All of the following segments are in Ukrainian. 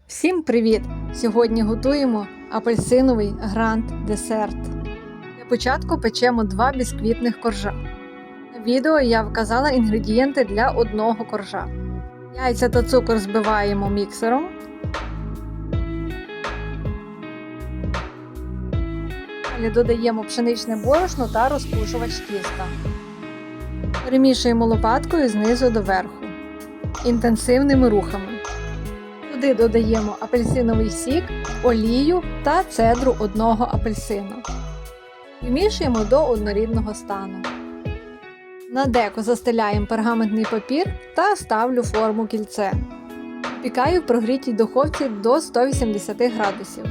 Всім привіт! Сьогодні готуємо апельсиновий гранд-десерт. Для початку печемо 2 бісквітних коржа. На відео я вказала інгредієнти для одного коржа. Яйця та цукор збиваємо міксером. Далі додаємо пшеничне борошно та розпушувач тіста. Перемішуємо лопаткою знизу до верху інтенсивними рухами. Туди додаємо апельсиновий сік, олію та цедру одного апельсина. Вимішуємо до однорідного стану. На деко застеляємо пергаментний папір та ставлю форму кільце. Випікаю в прогрітій духовці до 180 градусів.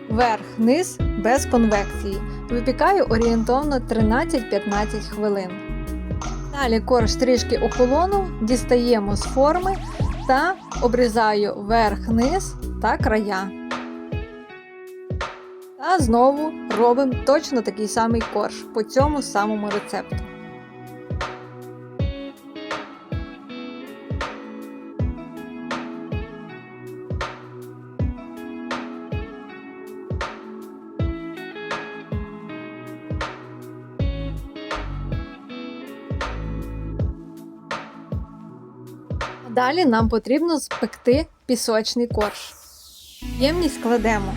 Верх-низ без конвекції. Випікаю орієнтовно 13-15 хвилин. Далі корж трішки охолонув, дістаємо з форми та обрізаю верх-низ та края. Та знову робимо точно такий самий корж по цьому самому рецепту. Далі нам потрібно спекти пісочний корж. В ємність кладемо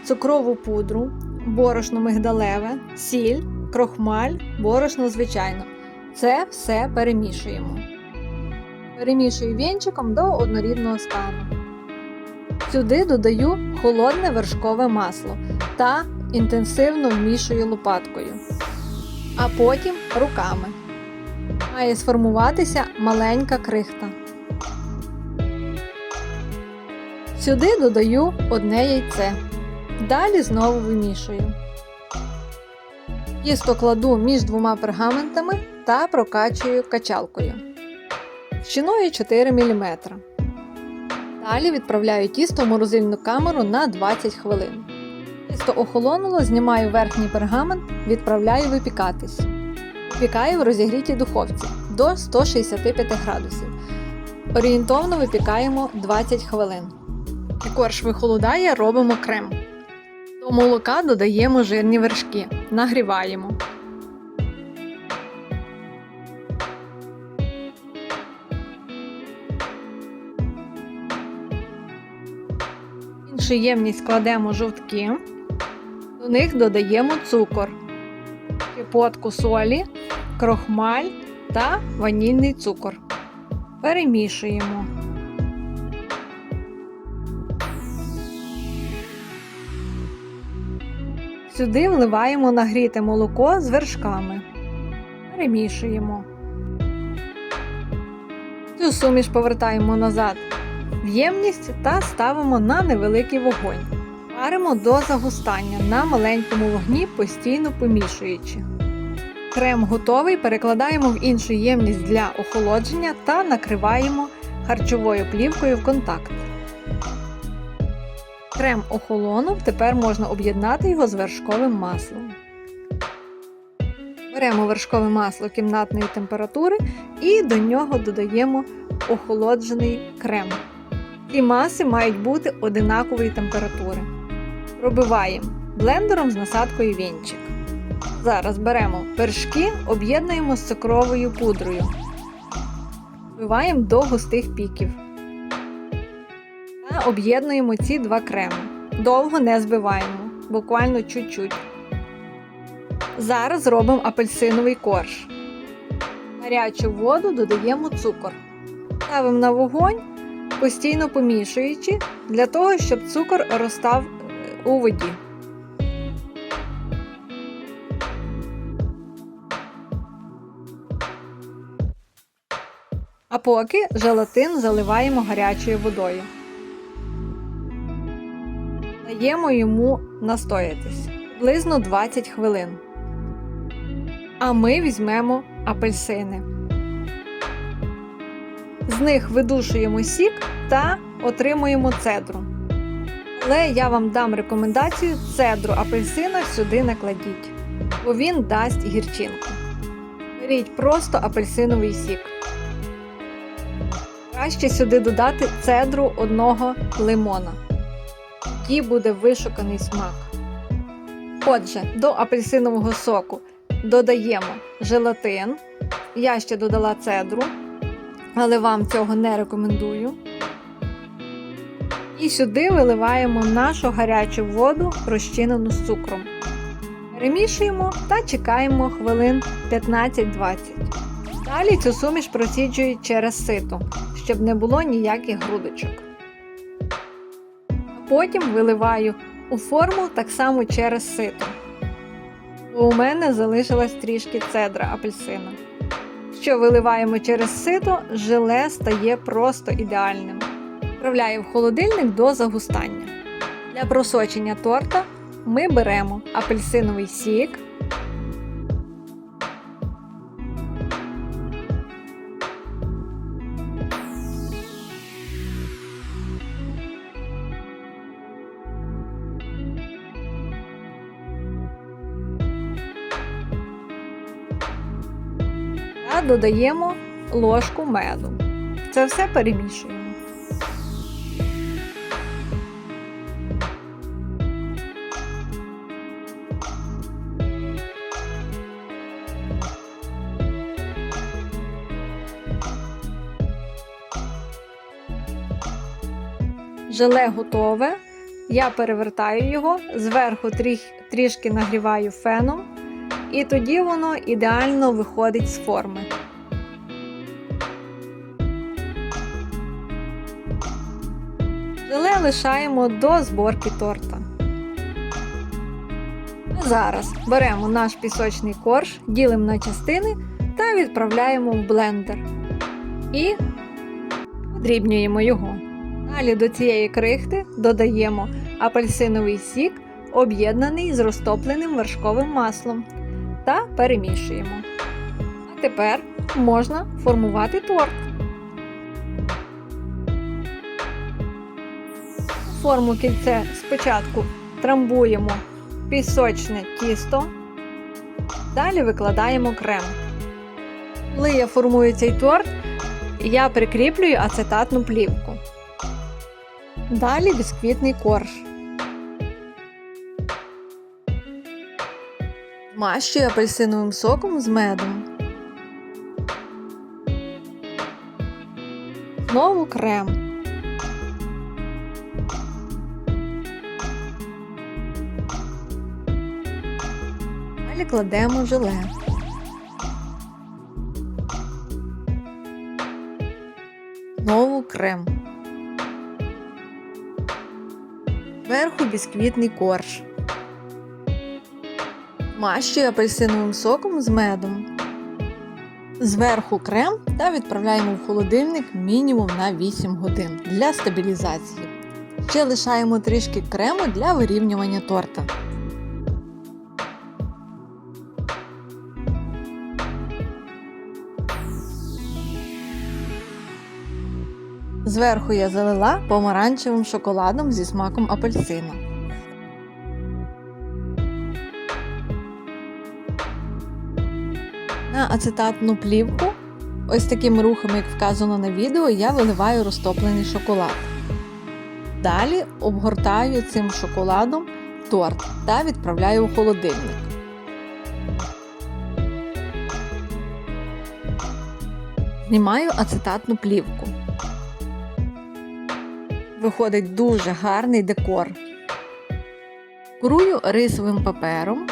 цукрову пудру, борошно мигдалеве, сіль, крохмаль, борошно звичайно. Це все перемішуємо. Перемішую вінчиком до однорідного стану. Сюди додаю холодне вершкове масло та інтенсивно вмішую лопаткою, а потім руками. Має сформуватися маленька крихта. Сюди додаю одне яйце. Далі знову вимішую. Тісто кладу між 2 пергаментами та прокачую качалкою. Товщиною 4 мм. Далі відправляю тісто в морозильну камеру на 20 хвилин. Тісто охолонуло, знімаю верхній пергамент, відправляю випікатись. Випікаю в розігрітій духовці до 165 градусів. Орієнтовно випікаємо 20 хвилин. Корж вихолодає, робимо крем. До молока додаємо жирні вершки. Нагріваємо. В іншу ємність кладемо жовтки. До них додаємо цукор, щепотку солі, крохмаль та ванільний цукор. Перемішуємо. Сюди вливаємо нагріте молоко з вершками. Перемішуємо. Цю суміш повертаємо назад в ємність та ставимо на невеликий вогонь. Варимо до загустання на маленькому вогні, постійно помішуючи. Крем готовий, перекладаємо в іншу ємність для охолодження та накриваємо харчовою плівкою в контакт. Крем охолонув, тепер можна об'єднати його з вершковим маслом. Беремо вершкове масло кімнатної температури і до нього додаємо охолоджений крем. Ці маси мають бути одинакової температури. Пробиваємо блендером з насадкою вінчик. Зараз беремо вершки, об'єднуємо з цукровою пудрою. Збиваємо до густих піків. Та об'єднуємо ці 2 креми. Довго не збиваємо, буквально чуть-чуть. Зараз робимо апельсиновий корж. В гарячу воду додаємо цукор. Ставимо на вогонь, постійно помішуючи, для того, щоб цукор розтав у воді. А поки желатин заливаємо гарячою водою. Даємо йому настоятись приблизно 20 хвилин. А ми візьмемо апельсини. З них видушуємо сік та отримуємо цедру. Але я вам дам рекомендацію: цедру апельсина сюди не кладіть, бо він дасть гірчинку. Беріть просто апельсиновий сік. Краще сюди додати цедру одного лимона. Тоді буде вишуканий смак. Отже, до апельсинового соку додаємо желатин. Я ще додала цедру, але вам цього не рекомендую. І сюди виливаємо нашу гарячу воду, розчинену з цукром. Перемішуємо та чекаємо хвилин 15-20. Далі цю суміш проціджують через сито, щоб не було ніяких грудочок. А потім виливаю у форму так само через сито. Бо у мене залишилась трішки цедра апельсина. Що виливаємо через сито, желе стає просто ідеальним. Відправляю в холодильник до загустання. Для просочення торта ми беремо апельсиновий сік, та додаємо ложку меду. Це все перемішуємо. Желе готове, я перевертаю його, зверху трішки нагріваю феном, і тоді воно ідеально виходить з форми. Желе лишаємо до зборки торта. А зараз беремо наш пісочний корж, ділимо на частини та відправляємо в блендер. І подрібнюємо його. Далі до цієї крихти додаємо апельсиновий сік, об'єднаний з розтопленим вершковим маслом, та перемішуємо. А тепер можна формувати торт. У форму кільце спочатку трамбуємо пісочне тісто, далі викладаємо крем. Коли я формую цей торт, я прикріплюю ацетатну плівку. Далі бісквітний корж. Змащую апельсиновим соком з медом. Знову крем. Далі кладемо желе. Знову крем. Зверху бісквітний корж. Змащую апельсиновим соком з медом. Зверху крем та відправляємо в холодильник мінімум на 8 годин для стабілізації. Ще лишаємо трішки крему для вирівнювання торта. Зверху я залила помаранчевим шоколадом зі смаком апельсина. На ацетатну плівку, ось такими рухами, як вказано на відео, я виливаю розтоплений шоколад. Далі обгортаю цим шоколадом торт та відправляю у холодильник. Знімаю ацетатну плівку. Виходить дуже гарний декор. Декорую рисовим папером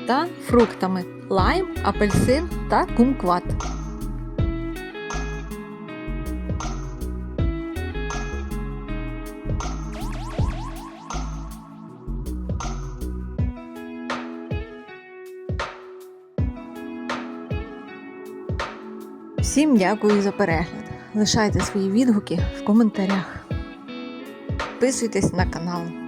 та фруктами лайм, апельсин та кумкват. Всім дякую за перегляд. Лишайте свої відгуки в коментарях. Підписуйтесь на канал.